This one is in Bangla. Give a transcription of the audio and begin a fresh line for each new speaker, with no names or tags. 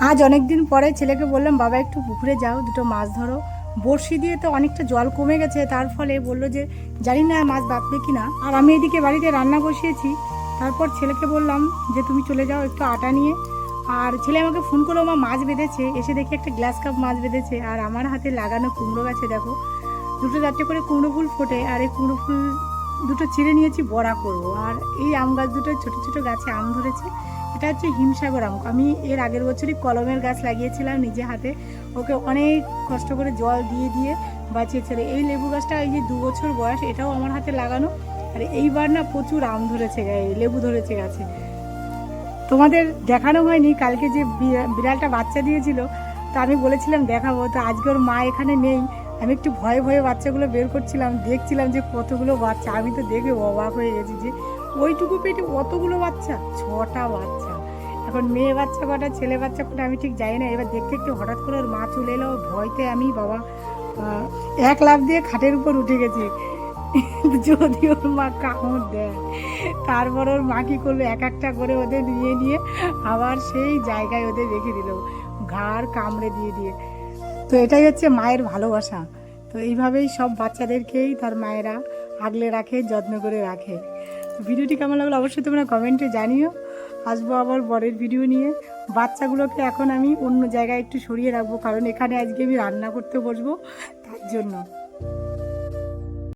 আজ অনেক দিন পরে ছেলেকে বললাম বাবা একটু পুকুরে যাও, দুটো মাছ ধরো। বড়শি দিয়ে তো অনেকটা জল কমে গেছে, তার ফলে বললো যে জানি না মাছ বাঁধবে কি না। আর আমি এদিকে বাড়িতে রান্না বসিয়েছি। তারপর ছেলেকে বললাম যে তুমি চলে যাও একটু আটা নিয়ে। আর ছেলে আমাকে ফোন করলো, মা মাছ বেঁধেছে। এসে দেখি একটা গ্লাস কাপ মাছ বেঁধেছে। আর আমার হাতে লাগানো কুমড়ো গাছে দেখো দুটো চারটে করে কুমড়ো ফুল ফোটে। আর এই কুমড়ো ফুল দুটো চিড়ে নিয়েছি, বড়া করব। আর এই আম গাছ দুটো ছোটো ছোটো গাছে আম ধরেছে। এটা হচ্ছে হিমসাগর আম। আমি এর আগের বছরই কলমের গাছ লাগিয়েছিলাম নিজে হাতে, ওকে অনেক কষ্ট করে জল দিয়ে দিয়ে বাঁচিয়েছিল। এই লেবু গাছটা এই যে 2 বছর বয়স, এটাও আমার হাতে লাগানো। আর এইবার না প্রচুর আম ধরেছে, লেবু ধরেছে গাছে। তোমাদের দেখানো হয়নি, কালকে যে বিড়ালটা বাচ্চা দিয়েছিল, তো আমি বলেছিলাম দেখাবো। তো আজকে ওর মা এখানে নেই, আমি একটু ভয়ে ভয়ে বাচ্চাগুলো বের করছিলাম, দেখছিলাম যে কতগুলো বাচ্চা। আমি তো দেখে অবাক হয়ে গেছি যে ওইটুকু পেটে অতগুলো বাচ্চা, 6টা বাচ্চা। এখন মেয়ে বাচ্চা কটা ছেলে বাচ্চা কটা আমি ঠিক জানি না। এবার দেখতে একটু হঠাৎ করে ওর মা চলে এলো, ভয়তে আমি বাবা এক লাফ দিয়ে খাটের উপর উঠে গেছি যদি ওর মা কামড় দেয়। তারপর ওর মা কী করলো, এক একটা করে ওদের নিয়ে নিয়ে আবার সেই জায়গায় ওদের রেখে দিল, ঘাড় কামড়ে দিয়ে দিয়ে। তো এটাই হচ্ছে মায়ের ভালোবাসা। তো এইভাবেই সব বাচ্চাদেরকেই তার মায়েরা আগলে রাখে, যত্ন করে রাখে। ভিডিওটি কেমন লাগলো অবশ্যই তোমরা কমেন্টে জানিও। আসবো আবার পরের ভিডিও নিয়ে। বাচ্চাগুলোকে এখন আমি অন্য জায়গায় একটু সরিয়ে রাখবো, কারণ এখানে আজকে আমি রান্না করতে বসবো, তার জন্য।